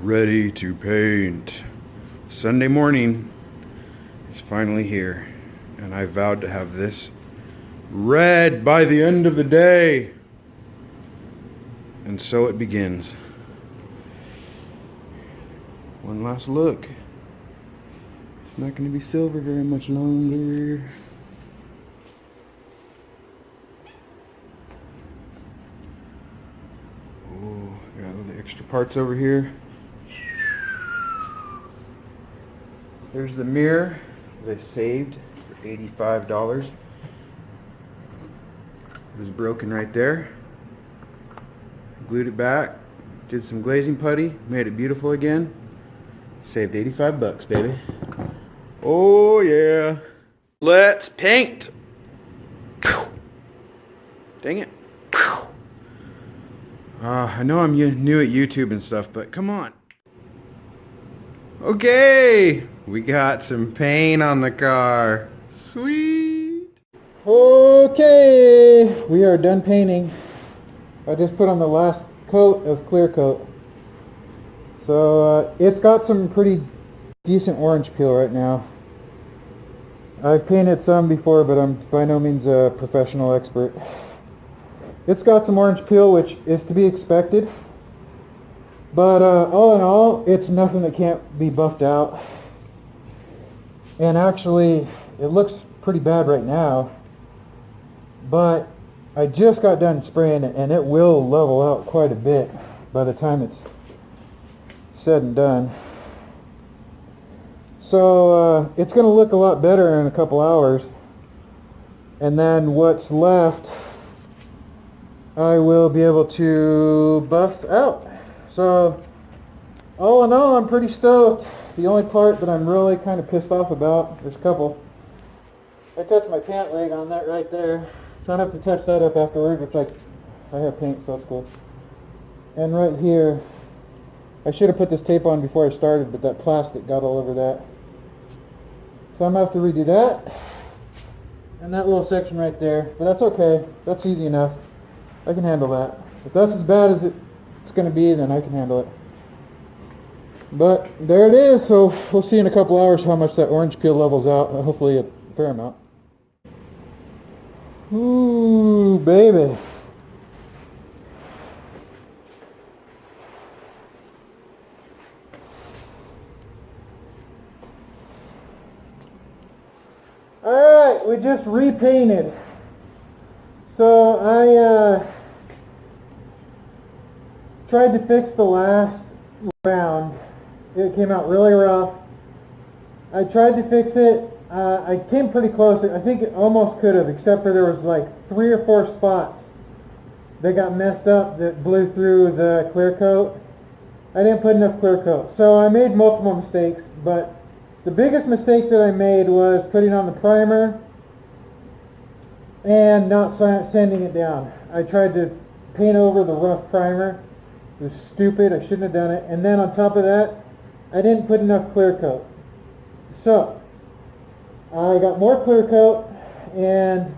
ready to paint. Sunday morning is finally here, and I vowed to have this red by the end of the day. And so it begins. One last look. It's not going to be silver very much longer. Oh, got all the extra parts over here. There's the mirror that I saved for $85. It was broken right there. Glued it back, did some glazing putty, made it beautiful again. Saved 85 bucks, baby. Oh yeah. Let's paint. Dang it. I know I'm new at YouTube and stuff, but come on. Okay, we got some paint on the car. Sweet. Okay, we are done painting. I just put on the last coat of clear coat. So it's got some pretty decent orange peel right now. I've painted some before, but I'm by no means a professional expert. It's got some orange peel, which is to be expected. But all in all, it's nothing that can't be buffed out. And actually, it looks pretty bad right now. But I just got done spraying it, and it will level out quite a bit by the time it's said and done. So it's going to look a lot better in a couple hours. And then what's left, I will be able to buff out. So all in all, I'm pretty stoked. The only part that I'm really kind of pissed off about, there's a couple. I touched my pant leg on that right there. So I don't have to touch that up afterward, which I have paint, so that's cool. And right here, I should have put this tape on before I started, but that plastic got all over that. So I'm going to have to redo that. And that little section right there. But that's okay. That's easy enough. I can handle that. If that's as bad as it's going to be, then I can handle it. But there it is. So we'll see in a couple hours how much that orange peel levels out. Hopefully a fair amount. Ooh, baby. Alright, we just repainted. So I tried to fix the last round. It came out really rough. I tried to fix it. I came pretty close. I think it almost could have, except for there was like 3 or 4 spots that got messed up that blew through the clear coat. I didn't put enough clear coat. So I made multiple mistakes, but the biggest mistake that I made was putting on the primer and not sanding it down. I tried to paint over the rough primer. It was stupid. I shouldn't have done it. And then on top of that, I didn't put enough clear coat. So I got more clear coat, and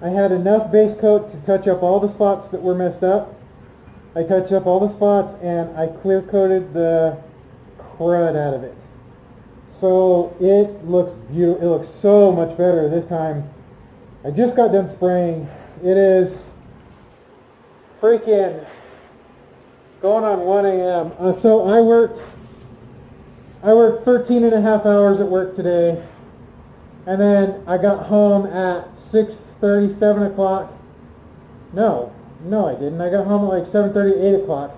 I had enough base coat to touch up all the spots that were messed up. I touched up all the spots, and I clear coated the crud out of it. So it looks beautiful. It looks so much better this time. I just got done spraying. It is freaking going on 1 a.m. So I worked 13 and a half hours at work today. And then I got home at 6:30, 7 o'clock. No, I didn't. I got home at like 7:30, 8 o'clock.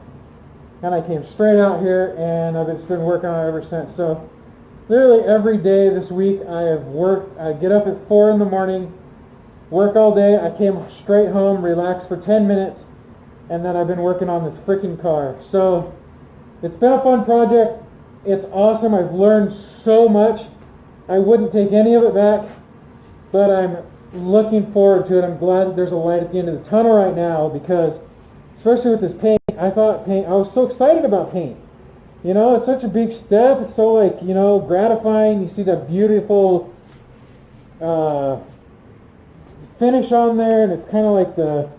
And I came straight out here, and I've just been working on it ever since. So literally every day this week I have worked. I get up at 4 in the morning, work all day. I came straight home, relaxed for 10 minutes, and then I've been working on this freaking car. So it's been a fun project. It's awesome. I've learned so much. I wouldn't take any of it back, but I'm looking forward to it. I'm glad that there's a light at the end of the tunnel right now, because especially with this paint, I was so excited about paint. You know, it's such a big step. It's so gratifying. You see that beautiful finish on there, and it's kind of like the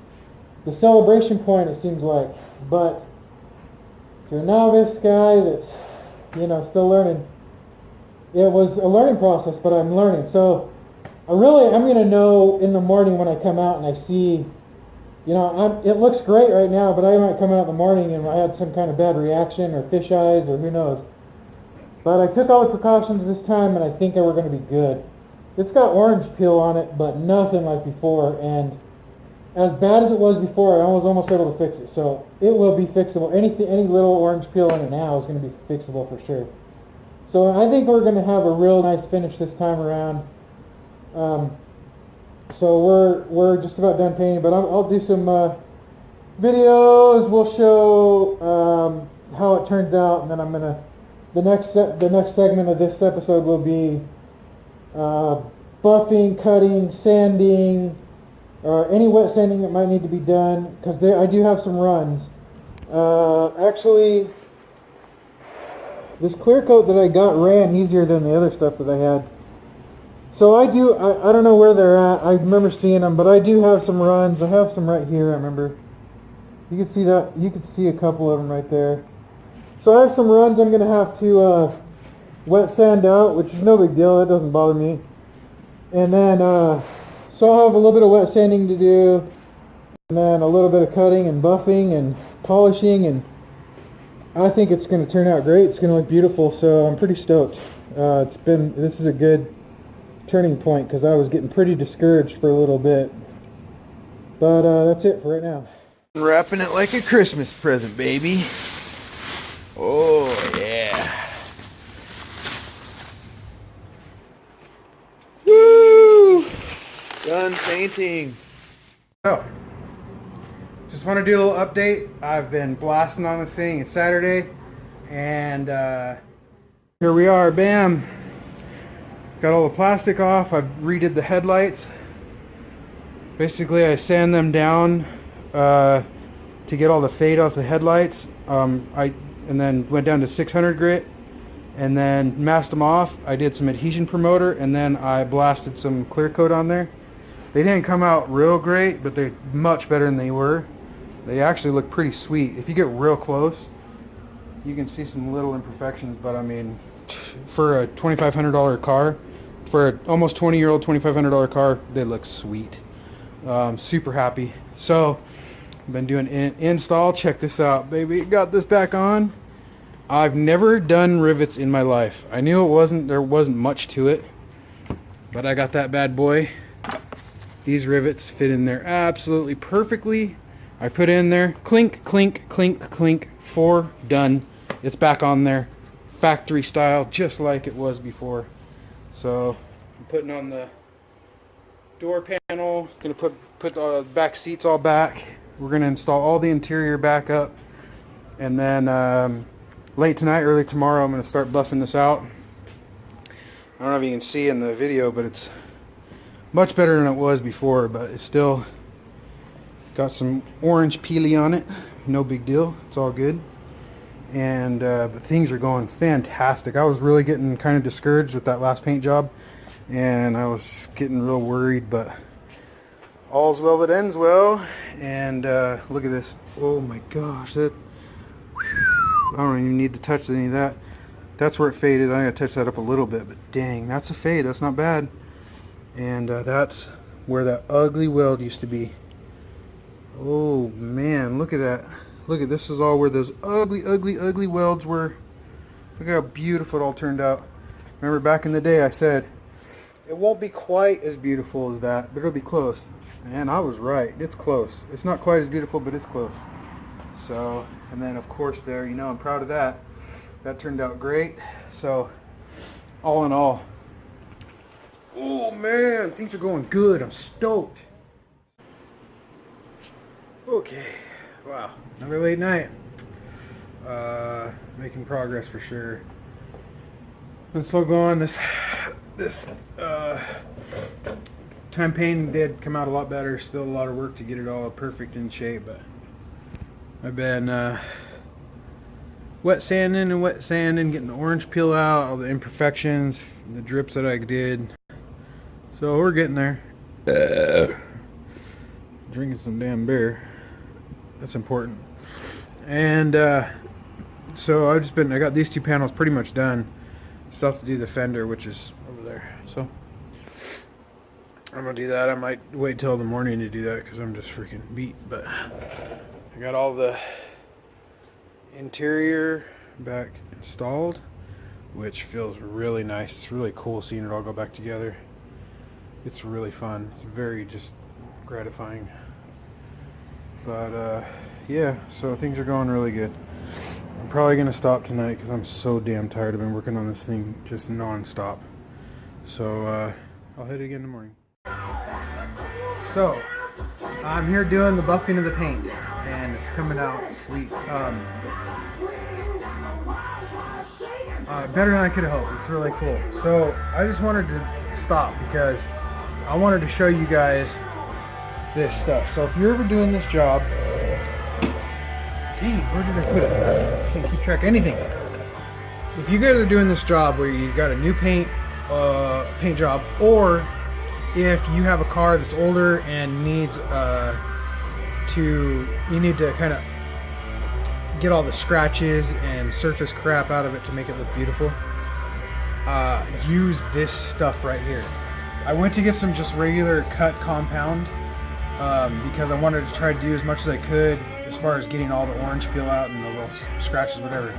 celebration point, it seems like. But to a novice guy that's, you know, still learning. It was a learning process, but I'm learning. So I'm going to know in the morning when I come out and I see, you know, it looks great right now, but I might come out in the morning and I had some kind of bad reaction or fish eyes or who knows. But I took all the precautions this time and I think we're going to be good. It's got orange peel on it, but nothing like before. And as bad as it was before, I was almost able to fix it. So it will be fixable. Any little orange peel in it now is going to be fixable for sure. So I think we're going to have a real nice finish this time around. So we're just about done painting, but I'll do some videos. We'll show how it turns out, and then I'm gonna the next segment of this episode will be buffing, cutting, sanding, or any wet sanding that might need to be done, because I do have some runs. Actually, this clear coat that I got ran easier than the other stuff that I had. So I don't know where they're at. I remember seeing them, but I do have some runs. I have some right here, I remember. You can see that. You can see a couple of them right there. So I have some runs I'm going to have to wet sand out, which is no big deal. That doesn't bother me. And then, so I'll have a little bit of wet sanding to do, and then a little bit of cutting and buffing and polishing, and I think it's going to turn out great. It's going to look beautiful, so I'm pretty stoked. This is a good turning point because I was getting pretty discouraged for a little bit. But that's it for right now. Wrapping it like a Christmas present, baby. Oh, yeah. Woo! Done painting. So, just want to do a little update. I've been blasting on this thing. It's Saturday, and here we are. Bam! Got all the plastic off. I've redid the headlights. Basically, I sand them down to get all the fade off the headlights. And then went down to 600 grit, and then masked them off. I did some adhesion promoter, and then I blasted some clear coat on there. They didn't come out real great, but they're much better than they were. They actually look pretty sweet. If you get real close, you can see some little imperfections, but I mean, for a $2,500 car, for an almost 20-year-old $2,500 car, they look sweet. Super happy. So I've been doing an install. Check this out, baby. Got this back on. I've never done rivets in my life. I knew there wasn't much to it, but I got that bad boy. These rivets fit in there absolutely perfectly. I put it in there, clink, clink, clink, clink, 4, done. It's back on there, factory style, just like it was before. So I'm putting on the door panel, gonna put the back seats all back. We're gonna install all the interior back up, and then late tonight, early tomorrow, I'm gonna start buffing this out. I don't know if you can see in the video, but it's much better than it was before, but it's still got some orange peely on it. No big deal, it's all good. And but things are going fantastic. I was really getting kind of discouraged with that last paint job, and I was getting real worried, but all's well that ends well. And look at this. Oh my gosh, I don't even need to touch any of that. That's where it faded. I gotta touch that up a little bit, but dang, that's a fade. That's not bad. And that's where that ugly weld used to be. Oh man, look at that. Look at this, is all where those ugly welds were. Look how beautiful it all turned out. Remember back in the day I said it won't be quite as beautiful as that, but it'll be close. And I was right. It's close. It's not quite as beautiful, but it's close. So, and then of course there, you know, I'm proud of that. That turned out great. So, all in all, oh man, things are going good. I'm stoked. Okay, wow, another late night. Making progress for sure. Been slow going. This time painting did come out a lot better. Still a lot of work to get it all perfect in shape, but I've been wet sanding, getting the orange peel out, all the imperfections, the drips that I did. So we're getting there. Drinking some damn beer. That's important. And So I got these two panels pretty much done. Still have to do the fender, which is over there. So I'm gonna do that. I might wait till the morning to do that because I'm just freaking beat. But I got all the interior back installed, which feels really nice. It's really cool seeing it all go back together. It's really fun. It's very just gratifying. But yeah, so things are going really good. I'm probably gonna stop tonight because I'm so damn tired. I've been working on this thing just non-stop. So I'll hit it again in the morning. So I'm here doing the buffing of the paint, and it's coming out sweet. Better than I could have hoped. It's really cool. So I just wanted to stop because I wanted to show you guys this stuff. So if you're ever doing this job, dang, where did I put it? I can't keep track of anything. If you guys are doing this job where you got a new paint job, or if you have a car that's older and needs you need to kind of get all the scratches and surface crap out of it to make it look beautiful, use this stuff right here. I went to get some just regular cut compound because I wanted to try to do as much as I could as far as getting all the orange peel out and the little scratches, whatever.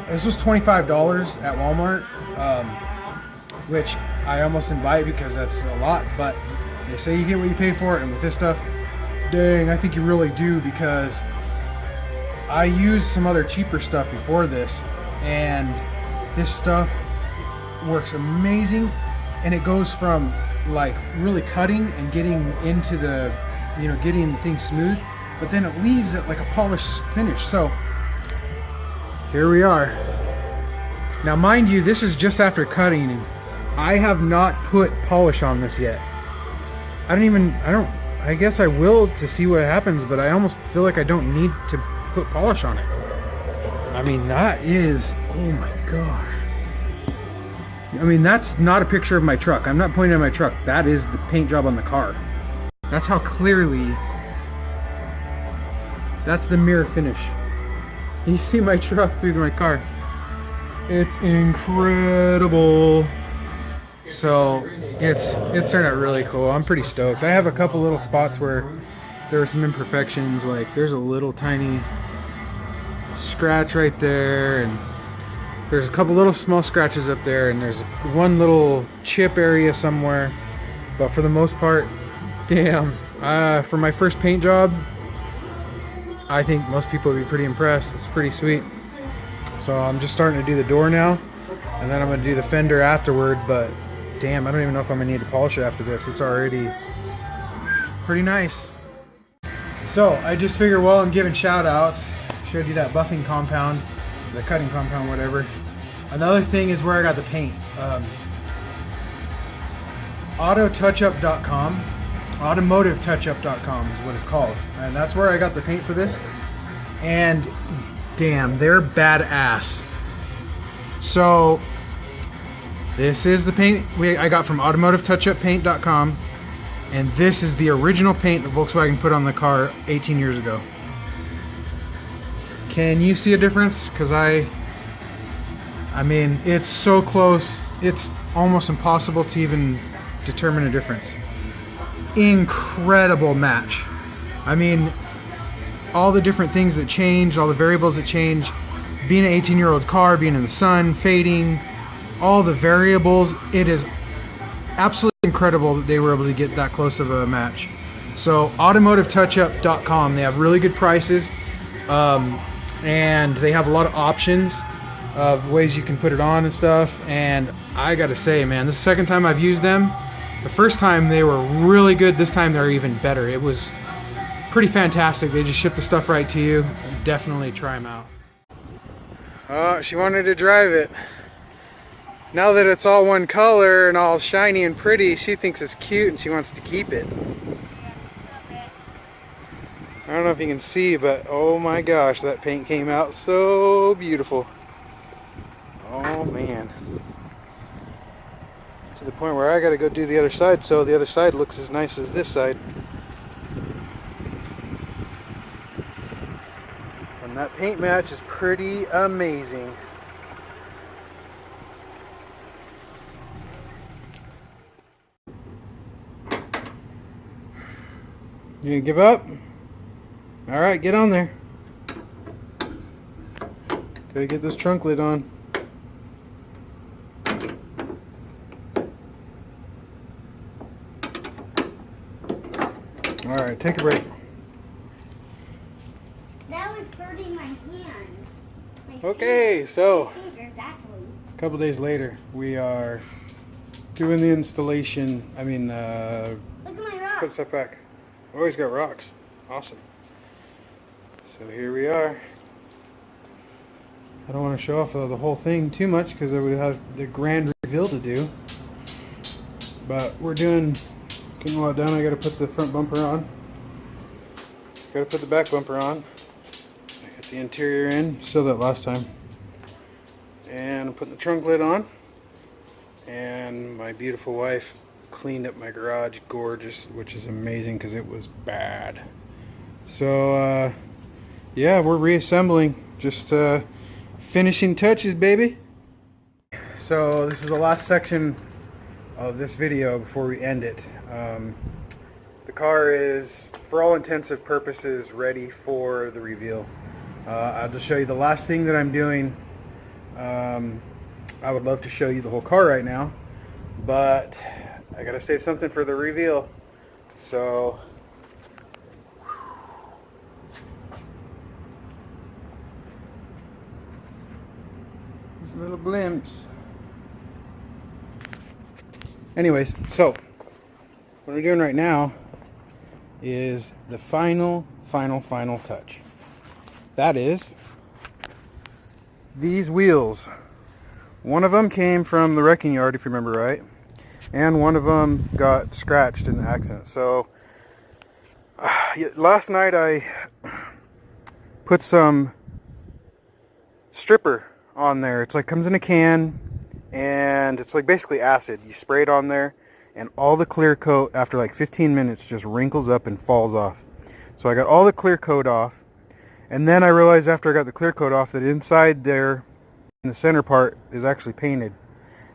This was $25 at Walmart, which I almost didn't buy it because that's a lot, but they say you get what you pay for it, and with this stuff, dang, I think you really do, because I used some other cheaper stuff before this, and this stuff works amazing, and it goes from like really cutting and getting into the, getting things smooth, but then it leaves it like a polished finish. So here we are. Now mind you, this is just after cutting. I have not put polish on this yet. I guess I will to see what happens, but I almost feel like I don't need to put polish on it. I mean, that is, oh my gosh. I mean, that's not a picture of my truck. I'm not pointing at my truck. That is the paint job on the car. That's how clearly, that's the mirror finish. You see my truck through my car. It's incredible. So it's turned out really cool. I'm pretty stoked. I have a couple little spots where there are some imperfections, like there's a little tiny scratch right there, and there's a couple little small scratches up there, and there's one little chip area somewhere. But for the most part, damn, for my first paint job, I think most people would be pretty impressed. It's pretty sweet. So I'm just starting to do the door now, and then I'm going to do the fender afterward, but damn, I don't even know if I'm going to need to polish it after this. It's already pretty nice. So I just figured while I'm giving shout outs, showed you that buffing compound, the cutting compound, whatever. Another thing is where I got the paint. AutoTouchUp.com, AutomotiveTouchUp.com is what it's called, and that's where I got the paint for this. And damn, they're badass. So this is the paint I got from AutomotiveTouchUpPaint.com, and this is the original paint that Volkswagen put on the car 18 years ago. Can you see a difference? Because I mean, it's so close, it's almost impossible to even determine a difference. Incredible match. I mean, all the different things that change, all the variables that change, being an 18-year-old car, being in the sun, fading, all the variables, it is absolutely incredible that they were able to get that close of a match. So AutomotiveTouchUp.com, they have really good prices, and they have a lot of options of ways you can put it on and stuff. And I gotta say, man, this is the second time I've used them. The first time they were really good, this time they're even better. It was pretty fantastic. They just ship the stuff right to you. Definitely try them out. Oh, she wanted to drive it. Now that it's all one color and all shiny and pretty, she thinks it's cute and she wants to keep it. I don't know if you can see, but oh my gosh, that paint came out so beautiful. Oh man. To the point where I gotta go do the other side so the other side looks as nice as this side. And that paint match is pretty amazing. You gonna give up? Alright, get on there. Gotta get this trunk lid on. Alright, take a break. That was hurting my hands. Okay, so Fingers, actually. a couple days later, we are doing the installation. Look at my rock. Put stuff back. Oh, he's got rocks. Awesome. So here we are. I don't want to show off the whole thing too much because I would have the grand reveal to do. But we're getting a lot done. I got to put the front bumper on. Got to put the back bumper on. I got the interior in. Still that last time. And I'm putting the trunk lid on. And my beautiful wife cleaned up my garage, gorgeous, which is amazing because it was bad. So yeah, we're reassembling, just finishing touches, baby. So this is the last section of this video before we end it. The car is, for all intents and purposes, ready for the reveal. I'll just show you the last thing that I'm doing. I would love to show you the whole car right now, but I gotta save something for the reveal. So these little blimps. Anyways, so what we're doing right now is the final touch. That is these wheels. One of them came from the wrecking yard, if you remember right, and one of them got scratched in the accident. So last night I put some stripper on there. It's like comes in a can, and it's like basically acid. You spray it on there, and all the clear coat after like 15 minutes just wrinkles up and falls off. So I got all the clear coat off, and then I realized after I got the clear coat off that inside there in the center part is actually painted,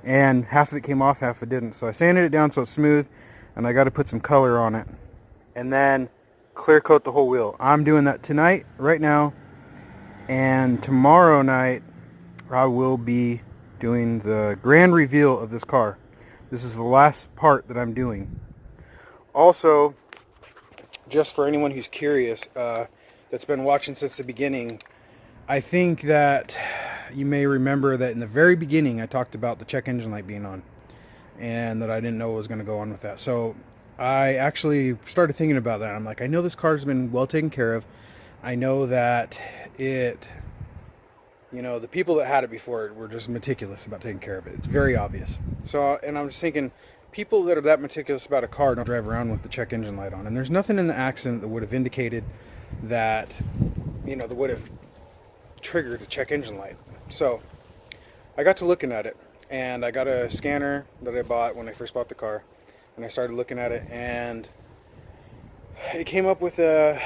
and half of it came off, half it didn't. So I sanded it down so it's smooth, and I got to put some color on it and then clear coat the whole wheel. I'm doing that tonight, right now, and tomorrow night I will be doing the grand reveal of this car. This is the last part that I'm doing. Also, just for anyone who's curious, that's been watching since the beginning, I think that you may remember that in the very beginning I talked about the check engine light being on, and that I didn't know what was going to go on with that. So I actually started thinking about that. I'm like, I know this car's been well taken care of. I know that it, you know, the people that had it before were just meticulous about taking care of it. It's very obvious. So, and I was thinking, people that are that meticulous about a car don't drive around with the check engine light on. And there's nothing in the accident that would have indicated that, you know, that would have triggered a check engine light. So I got to looking at it, and I got a scanner that I bought when I first bought the car, and I started looking at it, and it came up with a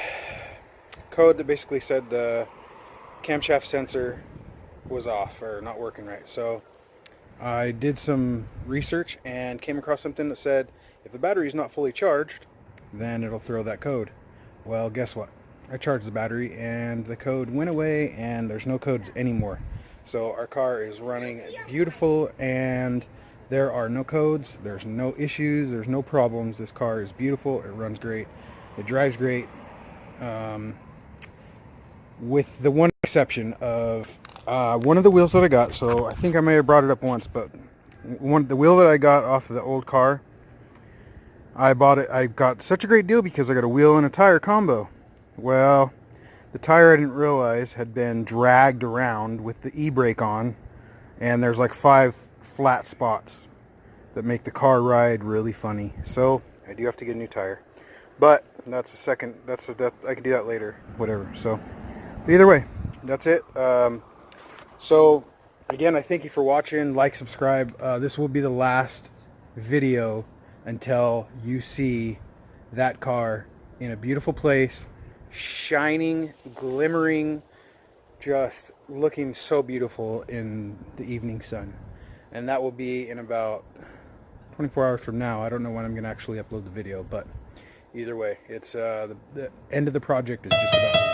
code that basically said the camshaft sensor was off or not working right. So I did some research and came across something that said if the battery is not fully charged, then it'll throw that code. Well, guess what? I charged the battery and the code went away, and there's no codes anymore. So our car is running beautiful, and there are no codes, there's no issues, there's no problems. This car is beautiful, it runs great, it drives great, with the one exception of one of the wheels that I got. So I think I may have brought it up once, but the wheel that I got off of the old car, I got such a great deal because I got a wheel and a tire combo. Well, the tire I didn't realize had been dragged around with the e-brake on, and there's like 5 flat spots that make the car ride really funny. So I do have to get a new tire, but that's I can do that later, whatever. So either way, that's it. So again, I thank you for watching. Like, subscribe. This will be the last video until you see that car in a beautiful place, shining, glimmering, just looking so beautiful in the evening sun. And that will be in about 24 hours from now. I don't know when I'm going to actually upload the video, but either way, it's the end of the project is just about